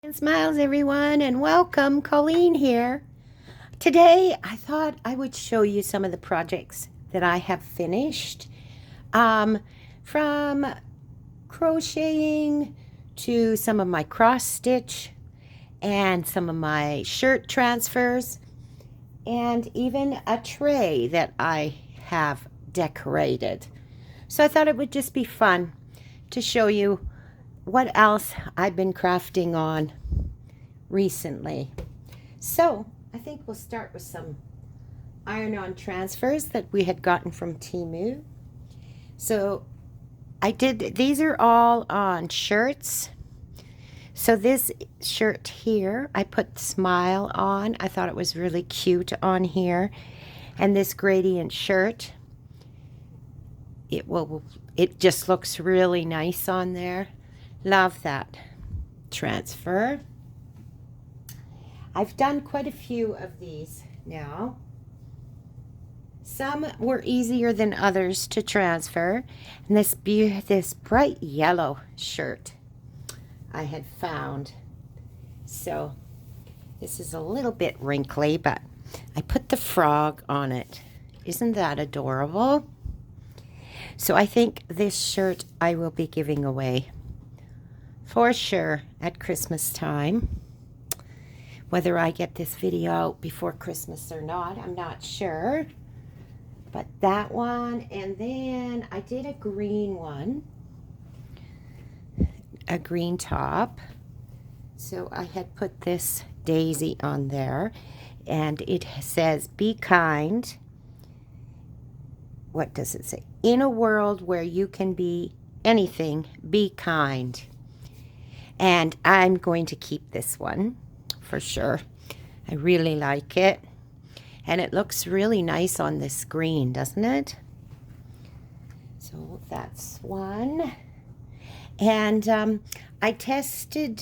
And smiles, everyone, and welcome. Colleen here. Today, I thought I would show you some of the projects that I have finished, from crocheting to some of my cross stitch and some of my shirt transfers, and even a tray that I have decorated. So I thought it would just be fun to show you what else I've been crafting on recently. So I think we'll start with some iron-on transfers that we had gotten from Temu. So these are all on shirts. So this shirt here, I put Smile on. I thought it was really cute on here. And this gradient shirt, it just looks really nice on there. Love that transfer. I've done quite a few of these now. Some were easier than others to transfer. And this bright yellow shirt I had found. So this is a little bit wrinkly, but I put the frog on it. Isn't that adorable? So I think this shirt I will be giving away for sure at Christmas time. Whether I get this video out before Christmas or not, I'm not sure. But that one, and then I did a green one, a green top. So I had put this daisy on there, and it says, "Be kind." What does it say? "In a world where you can be anything, be kind." And I'm going to keep this one for sure. I really like it. And it looks really nice on this screen, doesn't it? So that's one. And I tested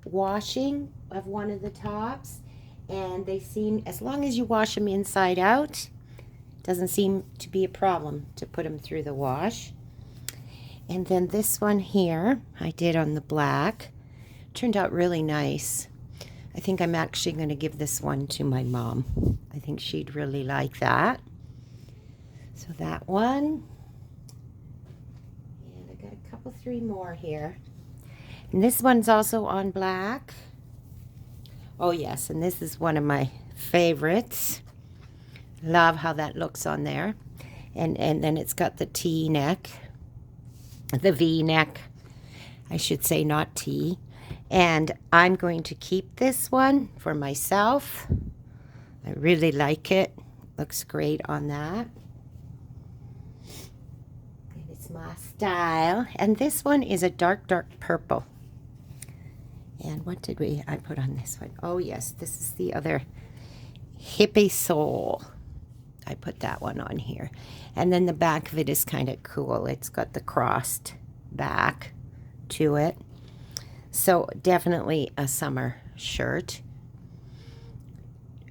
washing of one of the tops. And they seem, as long as you wash them inside out, doesn't seem to be a problem to put them through the wash. And then this one here, I did on the black. Turned out really nice. I think I'm actually going to give this one to my mom. I think she'd really like that. So that one. And I got a couple, three more here. And this one's also on black. Oh yes, and this is one of my favorites. Love how that looks on there. And then it's got the T neck. The V neck, I should say, not T. And I'm going to keep this one for myself. I really like it. Looks great on that. And it's my style. And this one is a dark, dark purple. And what did I put on this one? Oh yes, this is the other hippie soul. I put that one on here. And then the back of it is kind of cool. It's got the crossed back to it. So definitely a summer shirt.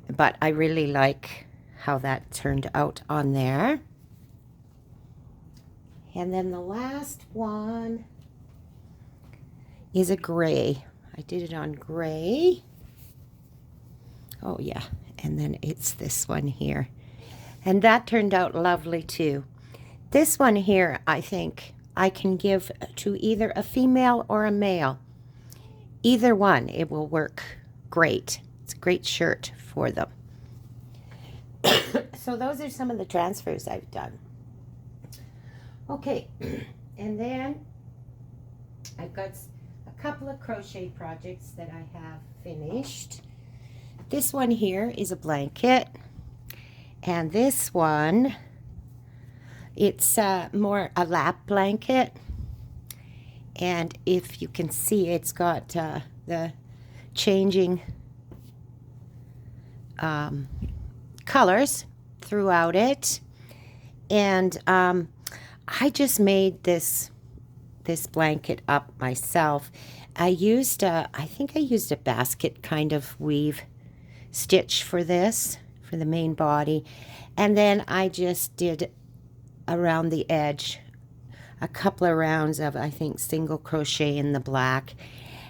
But I really like how that turned out on there. And then the last one is a gray. I did it on gray. Oh yeah. And then it's this one here. And that turned out lovely too. This one here, I think I can give to either a female or a male. Either one, it will work great. It's a great shirt for them. So those are some of the transfers I've done. Okay, and then I've got a couple of crochet projects that I have finished. This one here is a blanket. And this one, it's more a lap blanket. And if you can see, it's got the changing colors throughout it. And I just made this blanket up myself. I think I used a basket kind of weave stitch for this, for the main body. And then I just did around the edge a couple of rounds of, I think, single crochet in the black.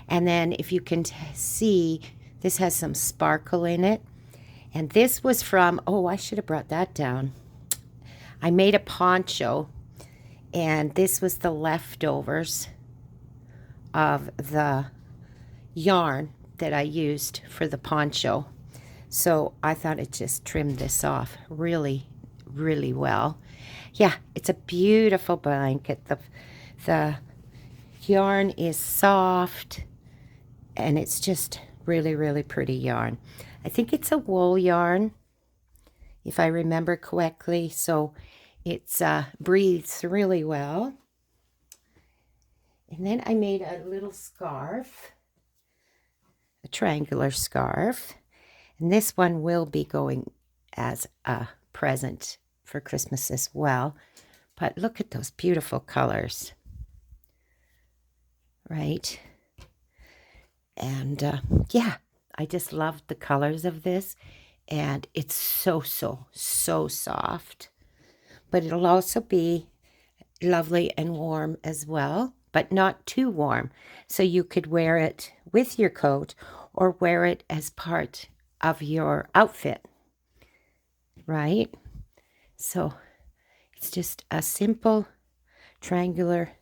And then if you can see, this has some sparkle in it. And this was from, oh, I should have brought that down. I made a poncho, and this was the leftovers of the yarn that I used for the poncho. So I thought it just trimmed this off really, really well. Yeah, it's a beautiful blanket. The yarn is soft, and it's just really, really pretty yarn. I think it's a wool yarn, if I remember correctly, so it's breathes really well. And then I made a little scarf, a triangular scarf, and this one will be going as a present for Christmas as well. But look at those beautiful colors, right? And yeah, I just loved the colors of this, and it's so soft. But it'll also be lovely and warm as well, but not too warm. So you could wear it with your coat or wear it as part of your outfit, right? So it's just a simple triangular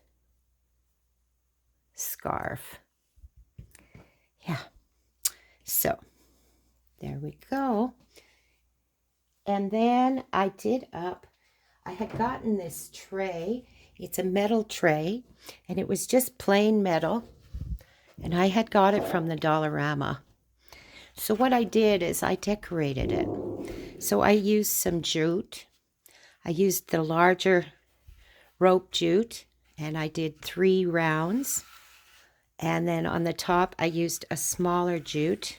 scarf. Yeah. So there we go. And then I had gotten this tray. It's a metal tray, and it was just plain metal. And I had got it from the Dollarama. So what I did is I decorated it. So I used some jute. I used the larger rope jute, and I did 3 rounds. And then on the top, I used a smaller jute.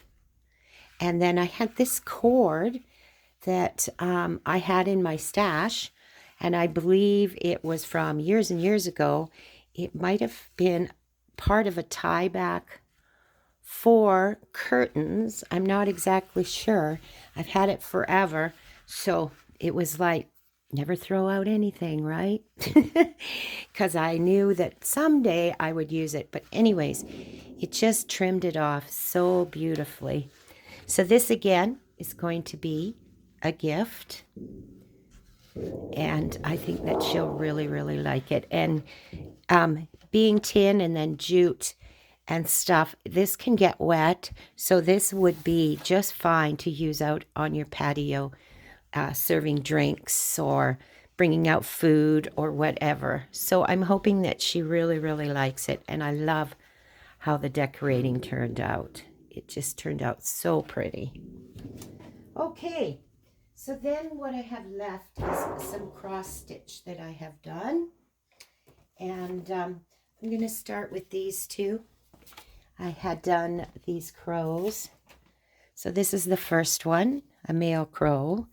And then I had this cord that I had in my stash, and I believe it was from years and years ago. It might have been part of a tie back for curtains. I'm not exactly sure. I've had it forever, so it was like, never throw out anything, right? Because I knew that someday I would use it. But anyways, it just trimmed it off so beautifully. So this again is going to be a gift, and I think that she'll really, really like it. And being tin and then jute and stuff, this can get wet, so this would be just fine to use out on your patio, serving drinks or bringing out food or whatever. So I'm hoping that she really, really likes it, and I love how the decorating turned out. It just turned out so pretty. Okay, so then what I have left is some cross stitch that I have done. And I'm going to start with these two. I had done these crows. So this is the first one, a male crow.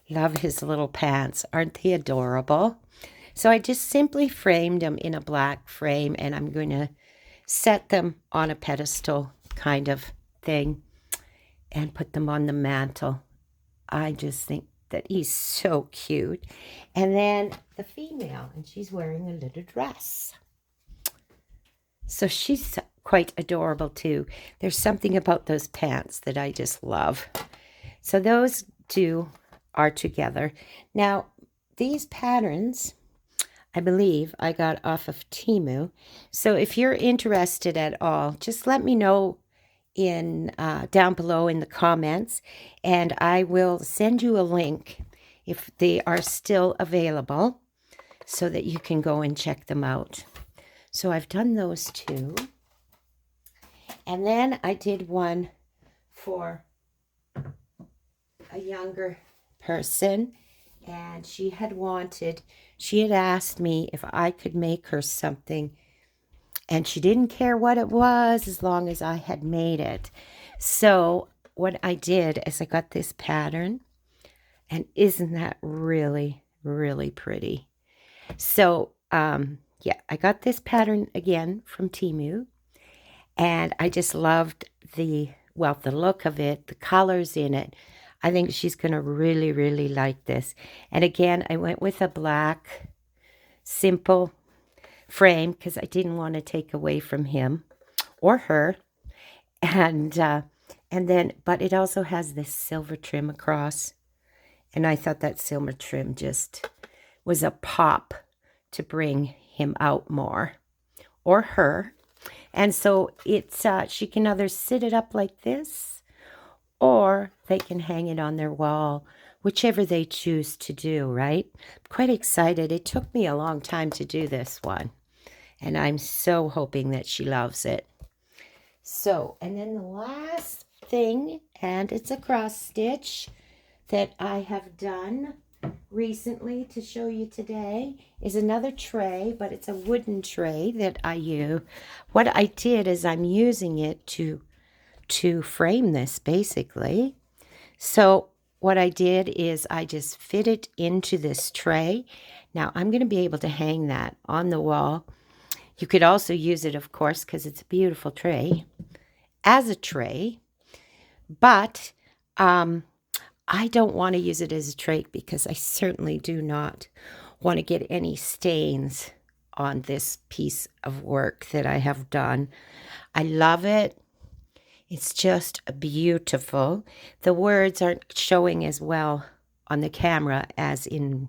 Love his little pants. Aren't they adorable? So I just simply framed them in a black frame, and I'm going to set them on a pedestal kind of thing and put them on the mantle. I just think that he's so cute. And then the female, and she's wearing a little dress. So she's quite adorable too. There's something about those pants that I just love. So those two are together. Now, these patterns, I believe I got off of Temu. So if you're interested at all, just let me know in down below in the comments, and I will send you a link if they are still available so that you can go and check them out. So I've done those two, and then I did one for a younger person, and she had asked me if I could make her something, and she didn't care what it was as long as I had made it. So what I did is I got this pattern, and isn't that really, really pretty? So, yeah, I got this pattern again from Temu, and I just loved the look of it, the colors in it. I think she's going to really, really like this. And again, I went with a black, simple frame because I didn't want to take away from him or her. And then, but it also has this silver trim across. And I thought that silver trim just was a pop to bring him out more, or her. And so it's she can either sit it up like this, or they can hang it on their wall, whichever they choose to do, right? I'm quite excited. It took me a long time to do this one, and I'm so hoping that she loves it. So, and then the last thing, and it's a cross stitch that I have done recently to show you today, is another tray, but it's a wooden tray that I use. What I did is I'm using it to frame this, basically. So what I did is I just fit it into this tray. Now I'm going to be able to hang that on the wall. You could also use it, of course, because it's a beautiful tray, as a tray. But I don't want to use it as a tray because I certainly do not want to get any stains on this piece of work that I have done. I love it. It's just beautiful. The words aren't showing as well on the camera as in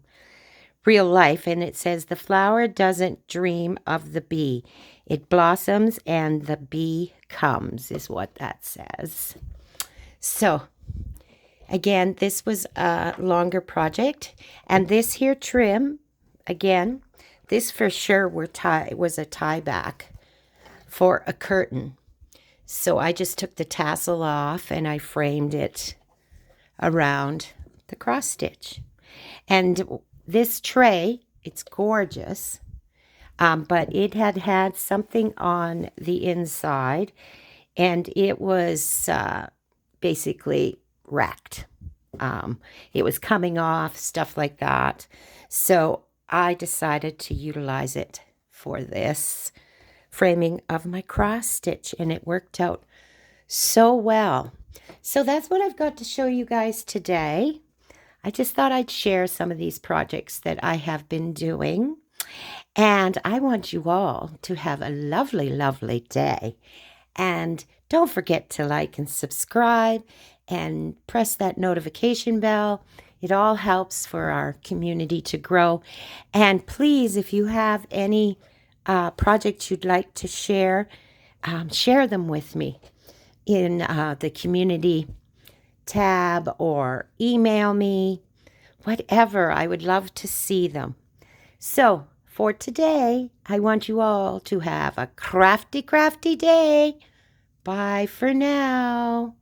real life. And it says, "The flower doesn't dream of the bee. It blossoms and the bee comes," is what that says. So, again, this was a longer project. And this here trim, again, this for sure was a tie back for a curtain. So I just took the tassel off and I framed it around the cross stitch. And this tray, it's gorgeous, but it had something on the inside, and it was basically wrecked. It was coming off, stuff like that. So I decided to utilize it for this framing of my cross stitch, and it worked out so well. So that's what I've got to show you guys today. I just thought I'd share some of these projects that I have been doing, and I want you all to have a lovely, lovely day. And don't forget to like and subscribe and press that notification bell. It all helps for our community to grow. And please, if you have any projects you'd like to share, share them with me in the community tab, or email me, whatever. I would love to see them. So for today, I want you all to have a crafty, crafty day. Bye for now.